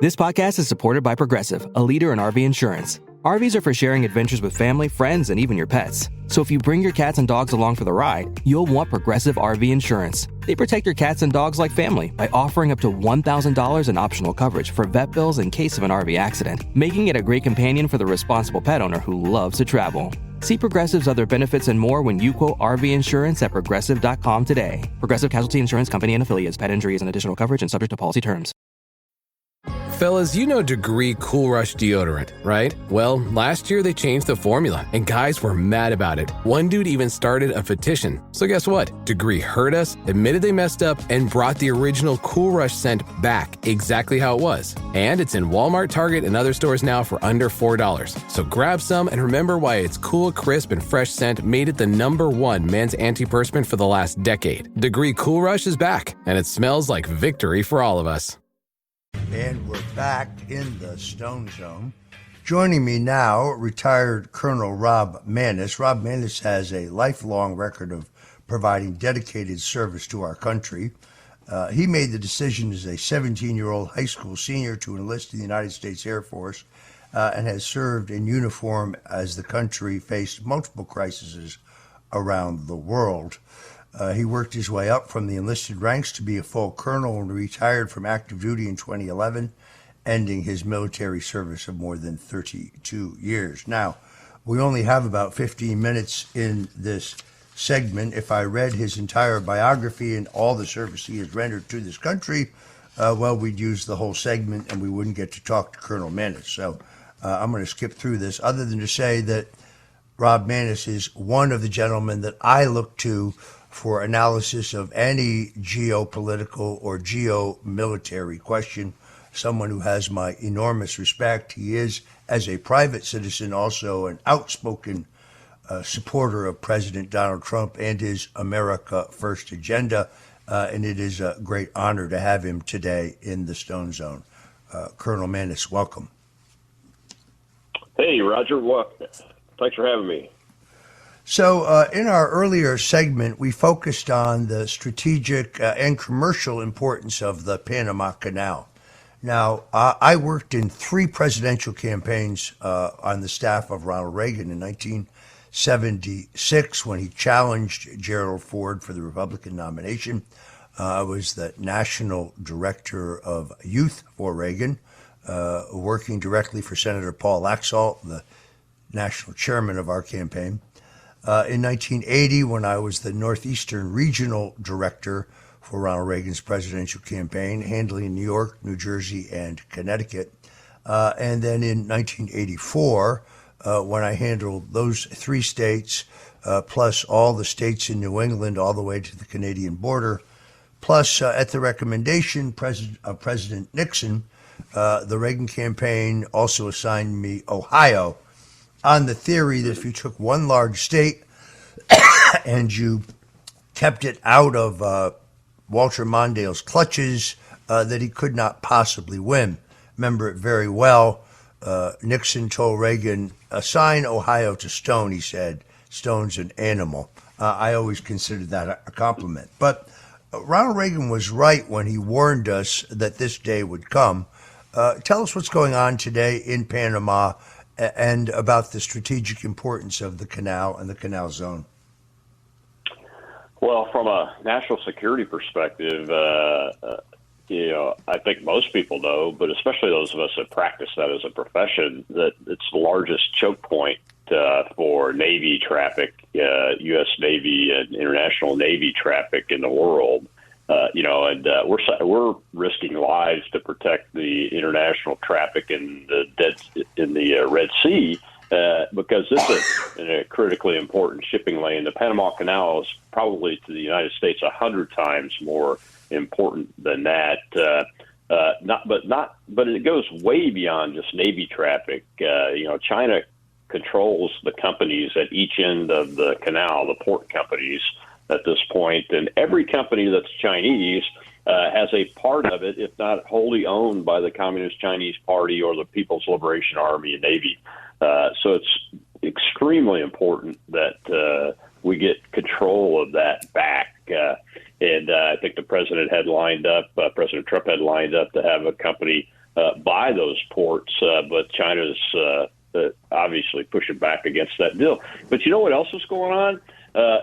This podcast is supported by Progressive, a leader in RV insurance. RVs are for sharing adventures with family, friends, and even your pets. So if you bring your cats and dogs along for the ride, you'll want Progressive RV insurance. They protect your cats and dogs like family by offering up to $1,000 in optional coverage for vet bills in case of an RV accident, making it a great companion for the responsible pet owner who loves to travel. See Progressive's other benefits and more when you quote RV insurance at Progressive.com today. Progressive Casualty Insurance Company and Affiliates. Pet injuries and additional coverage and subject to policy terms. Fellas, you know Degree Cool Rush deodorant, right? Well, last year they changed the formula, and guys were mad about it. One dude even started a petition. So guess what? Degree heard us, admitted they messed up, and brought the original Cool Rush scent back exactly how it was. And it's in Walmart, Target, and other stores now for under $4. So grab some and remember why its cool, crisp, and fresh scent made it the #1 men's antiperspirant for the last decade. Degree Cool Rush is back, and it smells like victory for all of us. And we're back in the Stone Zone. Joining me now, retired Colonel Rob Maness. Rob Maness has a lifelong record of providing dedicated service to our country. He made the decision as a 17-year-old high school senior to enlist in the United States Air Force and has served in uniform as the country faced multiple crises around the world. He worked his way up from the enlisted ranks to be a full colonel and retired from active duty in 2011, ending his military service of more than 32 years. Now, we only have about 15 minutes in this segment. If I read his entire biography and all the service he has rendered to this country, well, we'd use the whole segment and we wouldn't get to talk to Colonel Maness. So I'm going to skip through this, other than to say that Rob Maness is one of the gentlemen that I look to for analysis of any geopolitical or geo-military question, someone who has my enormous respect. He is, as a private citizen, also an outspoken supporter of President Donald Trump and his America First agenda, and it is a great honor to have him today in the Stone Zone. Colonel Maness, welcome. Hey, Roger. Thanks for having me. So in our earlier segment, we focused on the strategic and commercial importance of the Panama Canal. Now, I worked in 3 presidential campaigns on the staff of Ronald Reagan in 1976 when he challenged Gerald Ford for the Republican nomination. I was the national director of youth for Reagan, working directly for Senator Paul Laxalt, the national chairman of our campaign. In 1980, when I was the Northeastern Regional Director for Ronald Reagan's presidential campaign, handling New York, New Jersey, and Connecticut. And then in 1984, when I handled those 3 states, plus all the states in New England, all the way to the Canadian border, plus at the recommendation of President Nixon, the Reagan campaign also assigned me Ohio, on the theory that if you took one large state and you kept it out of Walter Mondale's clutches, that he could not possibly win. Remember it very well. Nixon told Reagan, assign Ohio to Stone, he said. Stone's an animal. I always considered that a compliment. But Ronald Reagan was right when he warned us that this day would come. Tell us what's going on today in Panama and about the strategic importance of the canal and the canal zone. Well, from a national security perspective, I think most people know, but especially those of us that practice that as a profession, that it's the largest choke point for Navy traffic, U.S. Navy and international Navy traffic in the world. We're risking lives to protect the international traffic in the Red Sea because this is a critically important shipping lane. The Panama Canal is probably to the United States 100 times more important than that. But it goes way beyond just Navy traffic. China controls the companies at each end of the canal, the port companies at this point, and every company that's Chinese has a part of it, if not wholly owned by the Communist Chinese Party or the People's Liberation Army and Navy. So it's extremely important that we get control of that back. And I think the president had lined up, President Trump had lined up to have a company buy those ports, but China's obviously pushing back against that deal. But you know what else is going on?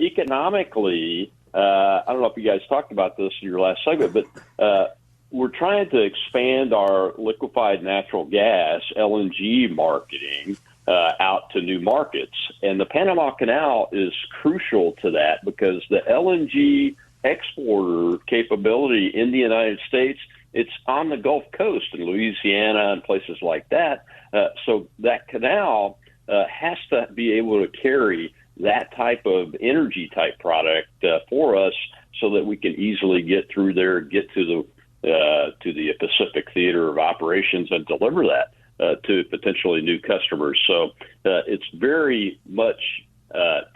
Economically, I don't know if you guys talked about this in your last segment, but we're trying to expand our liquefied natural gas, LNG marketing, out to new markets. And the Panama Canal is crucial to that because the LNG exporter capability in the United States, it's on the Gulf Coast in Louisiana and places like that. So that canal has to be able to carry that type of energy type product for us so that we can easily get through there, get to the Pacific Theater of Operations and deliver that to potentially new customers. So it's very much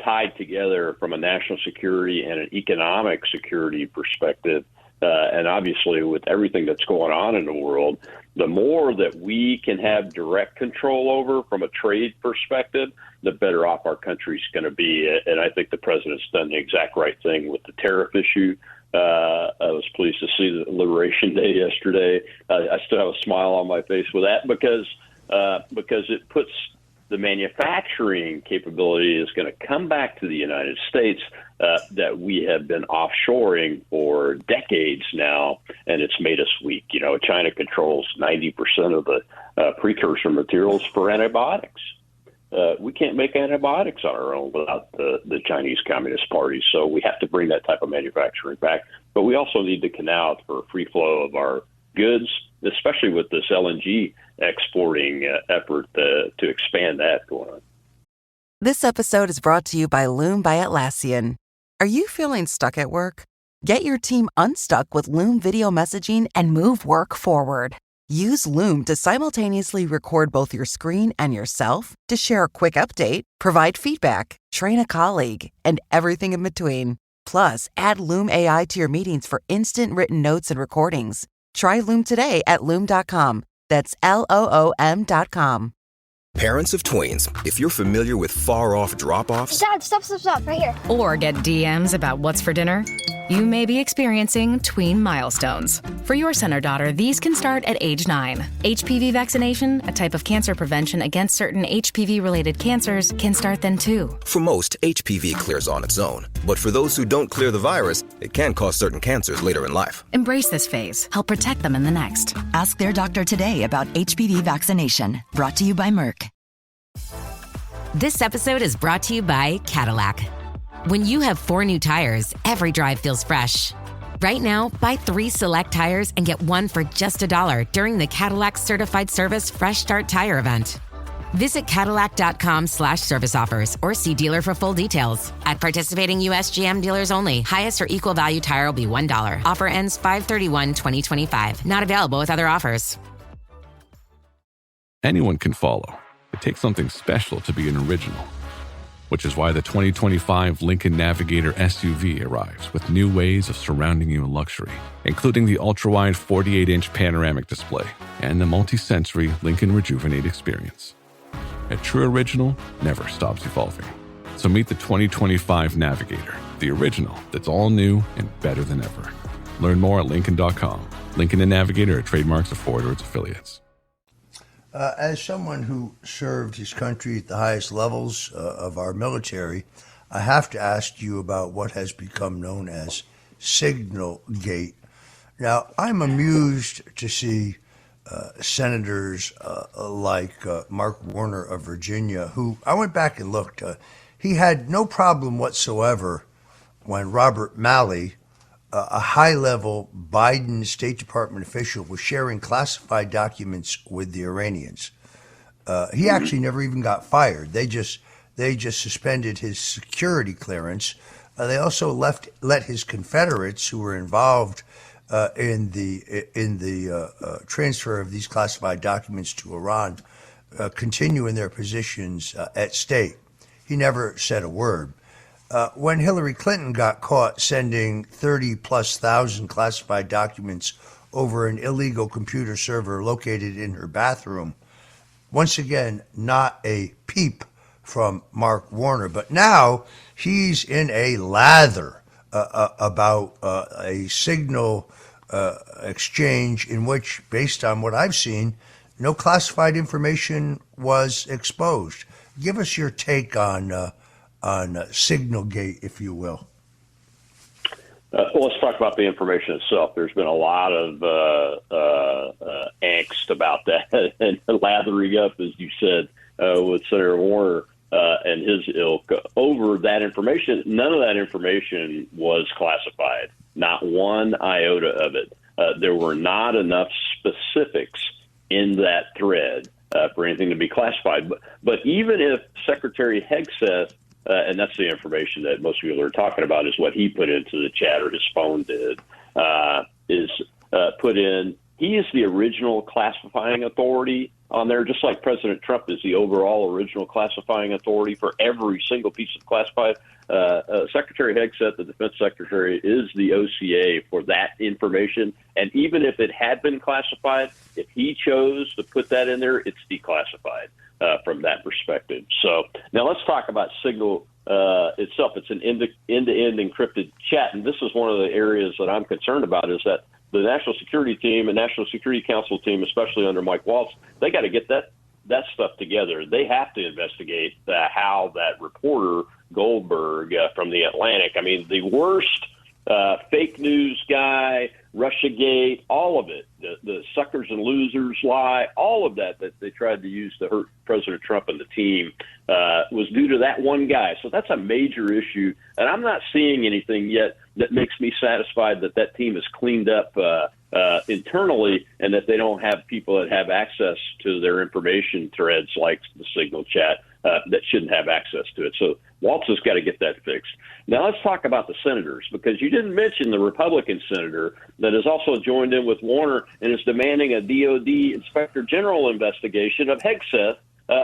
tied together from a national security and an economic security perspective. And obviously, with everything that's going on in the world, the more that we can have direct control over from a trade perspective, the better off our country's going to be. And I think the president's done the exact right thing with the tariff issue. I was pleased to see the Liberation Day yesterday. I still have a smile on my face with that because it puts the manufacturing capability is going to come back to the United States that we have been offshoring for decades now, and it's made us weak. You know, China controls 90% of the precursor materials for antibiotics. We can't make antibiotics on our own without the Chinese Communist Party, so we have to bring that type of manufacturing back. But we also need the canal for free flow of our goods, especially with this LNG exporting effort to expand that going on. This episode is brought to you by Loom by Atlassian. Are you feeling stuck at work? Get your team unstuck with Loom video messaging and move work forward. Use Loom to simultaneously record both your screen and yourself to share a quick update, provide feedback, train a colleague, and everything in between. Plus, add Loom AI to your meetings for instant written notes and recordings. Try Loom today at Loom.com. That's LOOM.com. Parents of tweens, if you're familiar with far-off drop-offs... Dad, stop, right here. Or get DMs about what's for dinner, you may be experiencing tween milestones. For your son or daughter, these can start at age 9. HPV vaccination, a type of cancer prevention against certain HPV-related cancers, can start then too. For most, HPV clears on its own. But for those who don't clear the virus, it can cause certain cancers later in life. Embrace this phase. Help protect them in the next. Ask their doctor today about HPV vaccination. Brought to you by Merck. This episode is brought to you by Cadillac. When you have 4 new tires, every drive feels fresh. Right now, buy 3 select tires and get 1 for just $1 during the Cadillac Certified Service Fresh Start Tire event. Visit Cadillac.com/service offers or see dealer for full details. At participating U.S. GM dealers only. Highest or equal value tire will be $1. Offer ends 5/31/2025. Not available with other offers. Anyone can follow. It takes something special to be an original, which is why the 2025 Lincoln Navigator SUV arrives with new ways of surrounding you in luxury, including the ultra-wide 48-inch panoramic display and the multi-sensory Lincoln Rejuvenate experience. A true original never stops evolving. So meet the 2025 Navigator, the original that's all new and better than ever. Learn more at Lincoln.com. Lincoln and Navigator are trademarks of Ford or its affiliates. As someone who served his country at the highest levels of our military, I have to ask you about what has become known as Signal Gate. Now, I'm amused to see senators like Mark Warner of Virginia, who I went back and looked. He had no problem whatsoever when Robert Malley, a high-level Biden State Department official, was sharing classified documents with the Iranians. He actually never even got fired. They just suspended his security clearance. They also let his Confederates who were involved in the transfer of these classified documents to Iran continue in their positions at state. He never said a word. When Hillary Clinton got caught sending 30,000+ classified documents over an illegal computer server located in her bathroom, once again, not a peep from Mark Warner. But now he's in a lather about a signal exchange in which, based on what I've seen, no classified information was exposed. Give us your take on Signalgate, if you will. Well, let's talk about the information itself. There's been a lot of angst about that and lathering up, as you said, with Senator Warner and his ilk over that information. None of that information was classified, not one iota of it. There were not enough specifics in that thread for anything to be classified. But even if Secretary Hegseth, and that's the information that most people are talking about, is what he put into the chat, or his phone did, put in, he is the original classifying authority on there, just like President Trump is the overall original classifying authority for every single piece of classified. Secretary Hegseth, the defense secretary, is the OCA for that information. And even if it had been classified, if he chose to put that in there, it's declassified from that perspective. So now let's talk about Signal itself. It's an end-to-end encrypted chat. And this is one of the areas that I'm concerned about, is that the National Security Team and National Security Council team, especially under Mike Waltz, they got to get that stuff together. They have to investigate how that reporter Goldberg from the Atlantic, I mean, the worst fake news guy, Russiagate, all of it, the suckers and losers lie, all of that they tried to use to hurt President Trump and the team was due to that one guy. So that's a major issue, and I'm not seeing anything yet that makes me satisfied that team is cleaned up internally, and that they don't have people that have access to their information threads like the Signal chat that shouldn't have access to it. So Waltz has got to get that fixed. Now let's talk about the senators, because you didn't mention the Republican senator that has also joined in with Warner and is demanding a DOD Inspector General investigation of Hegseth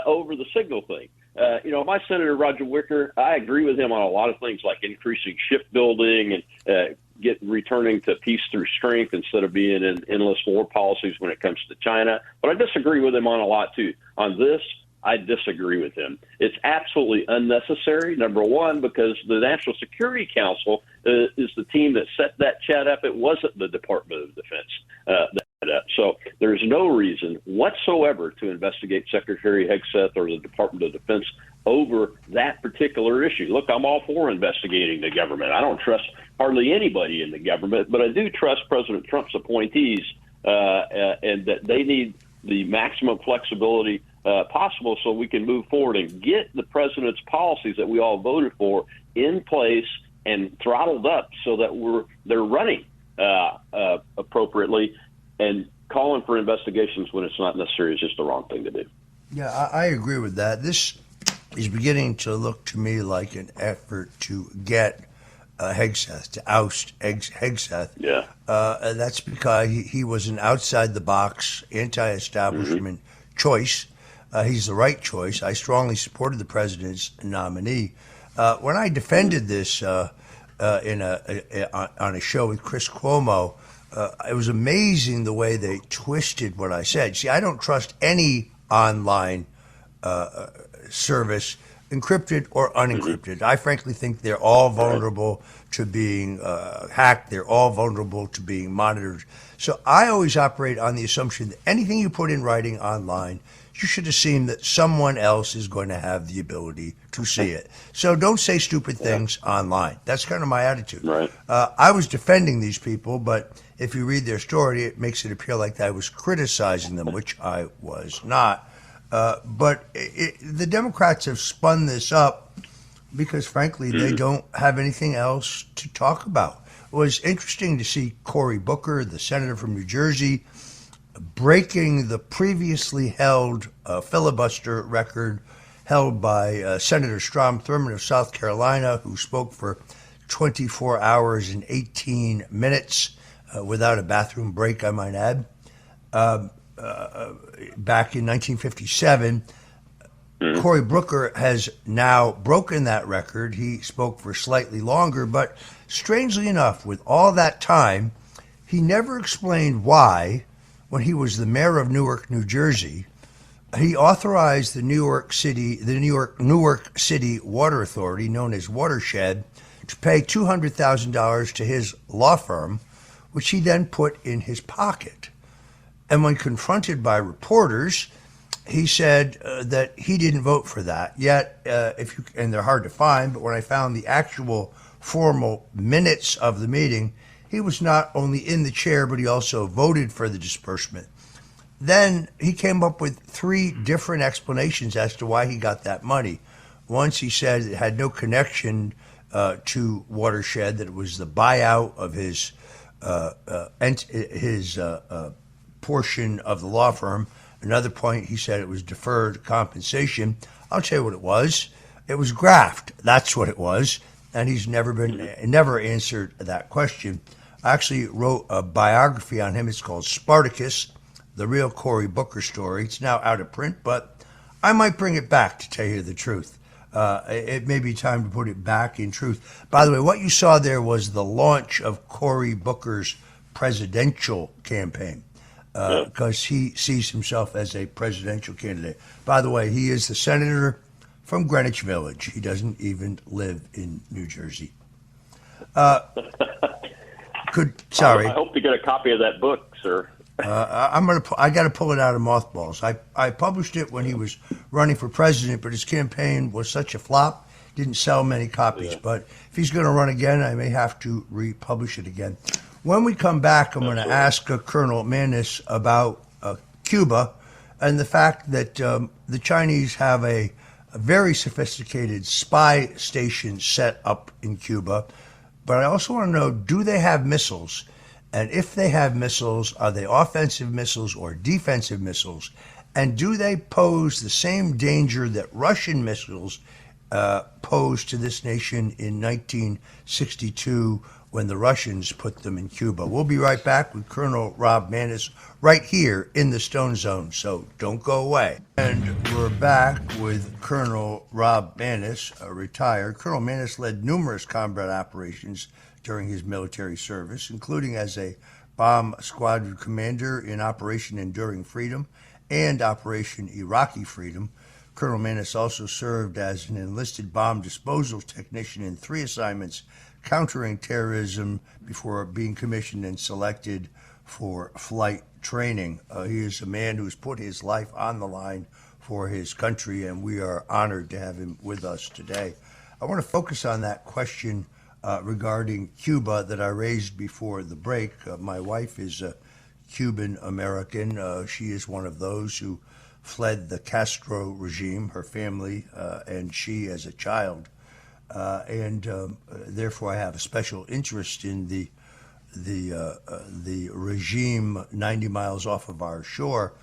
over the Signal thing. My Senator Roger Wicker, I agree with him on a lot of things, like increasing shipbuilding and returning to peace through strength instead of being in endless war policies when it comes to China. But I disagree with him on a lot, too. On this, I disagree with him. It's absolutely unnecessary, number one, because the National Security Council is the team that set that chat up. It wasn't the Department of Defense that set it up. So there's no reason whatsoever to investigate Secretary Hegseth or the Department of Defense over that particular issue. Look, I'm all for investigating the government. I don't trust hardly anybody in the government, but I do trust President Trump's appointees, and that they need the maximum flexibility possible so we can move forward and get the president's policies that we all voted for in place and throttled up so that they're running appropriately, and calling for investigations when it's not necessary is just the wrong thing to do. Yeah, I agree with that. This is beginning to look to me like an effort to get Hegseth, to oust Hegseth. Yeah. And that's because he was an outside-the-box, anti-establishment choice. He's the right choice. I strongly supported the president's nominee. When I defended this on a show with Chris Cuomo, it was amazing the way they twisted what I said. See, I don't trust any online service, encrypted or unencrypted. I frankly think they're all vulnerable to being hacked. They're all vulnerable to being monitored. So I always operate on the assumption that anything you put in writing online, you should assume that someone else is going to have the ability to see it. So don't say stupid things online. That's kind of my attitude. Right. I was defending these people, but if you read their story, it makes it appear like I was criticizing them, which I was not. But the Democrats have spun this up because, frankly, they don't have anything else to talk about. It was interesting to see Cory Booker, the senator from New Jersey, breaking the previously held filibuster record held by Senator Strom Thurmond of South Carolina, who spoke for 24 hours and 18 minutes without a bathroom break, I might add. Back in 1957, Cory Booker has now broken that record. He spoke for slightly longer, but strangely enough, with all that time, he never explained why, when he was the mayor of Newark, New Jersey, he authorized the Newark City Water Authority, known as Watershed, to pay $200,000 to his law firm, which he then put in his pocket. And when confronted by reporters, he said that he didn't vote for that. Yet, and they're hard to find, but when I found the actual formal minutes of the meeting, he was not only in the chair, but he also voted for the disbursement. Then he came up with 3 different explanations as to why he got that money. Once he said it had no connection to Watershed, that it was the buyout of his portion of the law firm. Another point, he said it was deferred compensation. I'll tell you what it was. It was graft. That's what it was. And he's never answered that question. I actually wrote a biography on him. It's called Spartacus, the real Cory Booker story. It's now out of print, but I might bring it back to tell you the truth. It may be time to put it back in truth. By the way, what you saw there was the launch of Cory Booker's presidential campaign, because he sees himself as a presidential candidate. By the way, he is the senator from Greenwich Village. He doesn't even live in New Jersey. Sorry. I hope to get a copy of that book, sir. I got to pull it out of mothballs. I published it when he was running for president, but his campaign was such a flop, didn't sell many copies. Yeah. But if he's going to run again, I may have to republish it again. When we come back, I'm going to ask Colonel Maness about Cuba and the fact that the Chinese have a very sophisticated spy station set up in Cuba. But I also want to know, do they have missiles? And if they have missiles, are they offensive missiles or defensive missiles? And do they pose the same danger that Russian missiles posed to this nation in 1962 when the Russians put them in Cuba? We'll be right back with Colonel Rob Maness right here in the Stone Zone, so don't go away. And we're back with Colonel Rob Maness, retired. Colonel Maness led numerous combat operations during his military service, including as a bomb squadron commander in Operation Enduring Freedom and Operation Iraqi Freedom. Colonel Maness also served as an enlisted bomb disposal technician in 3 assignments countering terrorism before being commissioned and selected for flight training. He is a man who's put his life on the line for his country, and we are honored to have him with us today. I want to focus on that question regarding Cuba that I raised before the break. My wife is a Cuban American. She is one of those who fled the Castro regime, her family and she as a child. Therefore I have a special interest in the regime 90 miles off of our shore.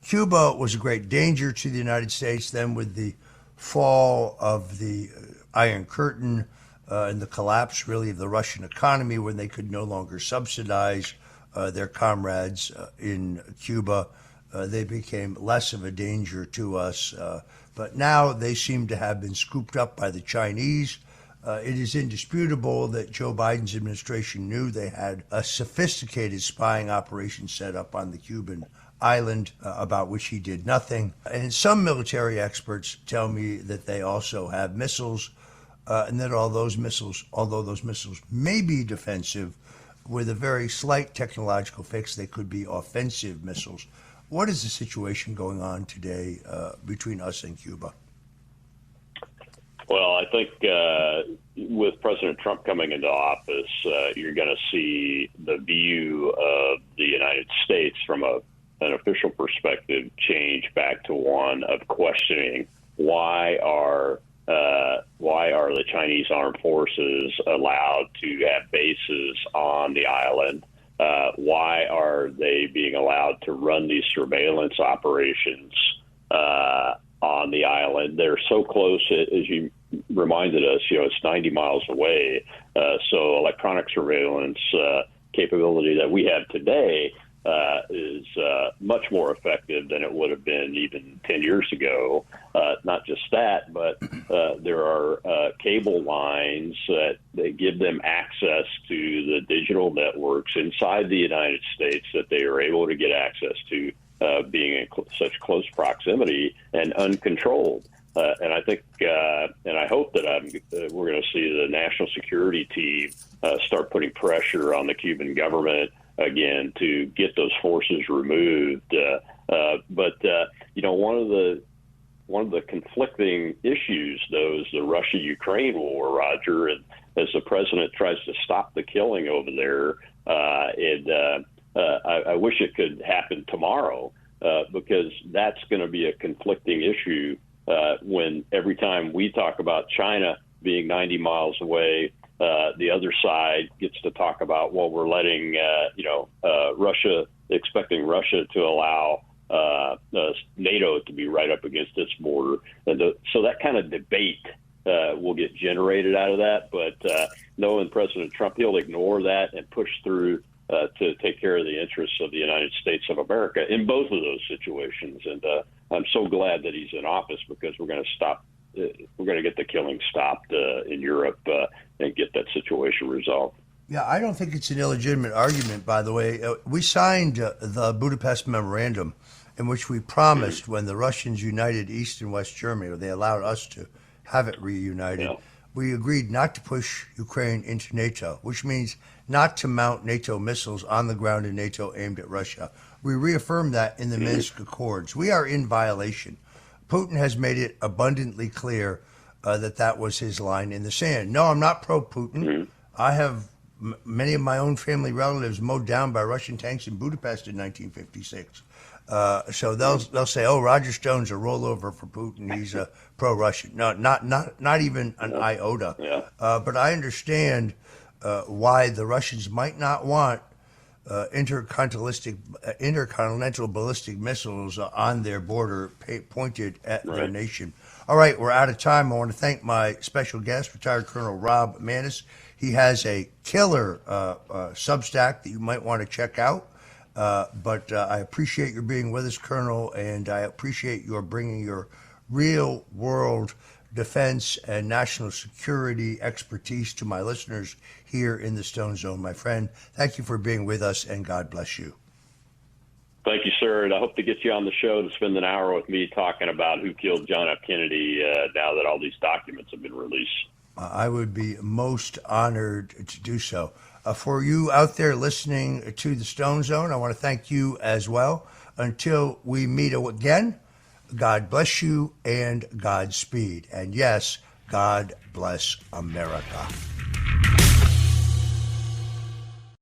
Cuba was a great danger to the United States. Then with the fall of the Iron Curtain and the collapse, really, of the Russian economy, when they could no longer subsidize their comrades in Cuba, they became less of a danger to us. But now they seem to have been scooped up by the Chinese. It is indisputable that Joe Biden's administration knew they had a sophisticated spying operation set up on the Cuban island about which he did nothing. And some military experts tell me that they also have missiles, and that although those missiles may be defensive, with a very slight technological fix, they could be offensive missiles. What is the situation going on today between us and Cuba? Well, I think with President Trump coming into office, you're going to see the view of the United States from an official perspective change back to one of questioning why are the Chinese armed forces allowed to have bases on the island? Why are they being allowed to run these surveillance operations on the island? They're so close, as you reminded us, it's 90 miles away. So electronic surveillance capability that we have today is much more effective than it would have been even 10 years ago. Not just that, but there are cable lines that give them access to the digital networks inside the United States that they are able to get access to, being in such close proximity and uncontrolled. And I think, and I hope that we're going to see the national security team start putting pressure on the Cuban government again to get those forces removed. But one of the conflicting issues, though, is the Russia-Ukraine war, Roger. And as the president tries to stop the killing over there, I wish it could happen tomorrow, because that's going to be a conflicting issue when every time we talk about China being 90 miles away, the other side gets to talk about, well, we're letting, Russia, expecting Russia to allow NATO to be right up against its border. And so that kind of debate will get generated out of that. But knowing President Trump, he'll ignore that and push through to take care of the interests of the United States of America in both of those situations. And I'm so glad that he's in office, because we're going to stop. We're going to get the killing stopped in Europe and get that situation resolved. Yeah, I don't think it's an illegitimate argument, by the way. We signed the Budapest Memorandum, in which we promised when the Russians united East and West Germany, or they allowed us to have it reunited, we agreed not to push Ukraine into NATO, which means not to mount NATO missiles on the ground in NATO aimed at Russia. We reaffirmed that in the Minsk Accords. We are in violation. Putin has made it abundantly clear that was his line in the sand. No, I'm not pro-Putin. I have many of my own family relatives mowed down by Russian tanks in Budapest in 1956. So they'll say, "Oh, Roger Stone's a rollover for Putin. He's a pro-Russian." No, not even an iota. But I understand why the Russians might not want intercontinental ballistic missiles on their border pointed at their nation. All right, we're out of time. I want to thank my special guest, retired Colonel Rob Maness. He has a killer Substack that you might want to check out. But I appreciate your being with us, Colonel, and I appreciate your bringing your real-world defense and national security expertise to my listeners here in the Stone Zone, my friend. Thank you for being with us, and God bless you. Thank you, sir, and I hope to get you on the show to spend an hour with me talking about who killed John F. Kennedy now that all these documents have been released. I would be most honored to do so. For you out there listening to the Stone Zone, I want to thank you as well. Until we meet again, God bless you and Godspeed. And yes, God bless America.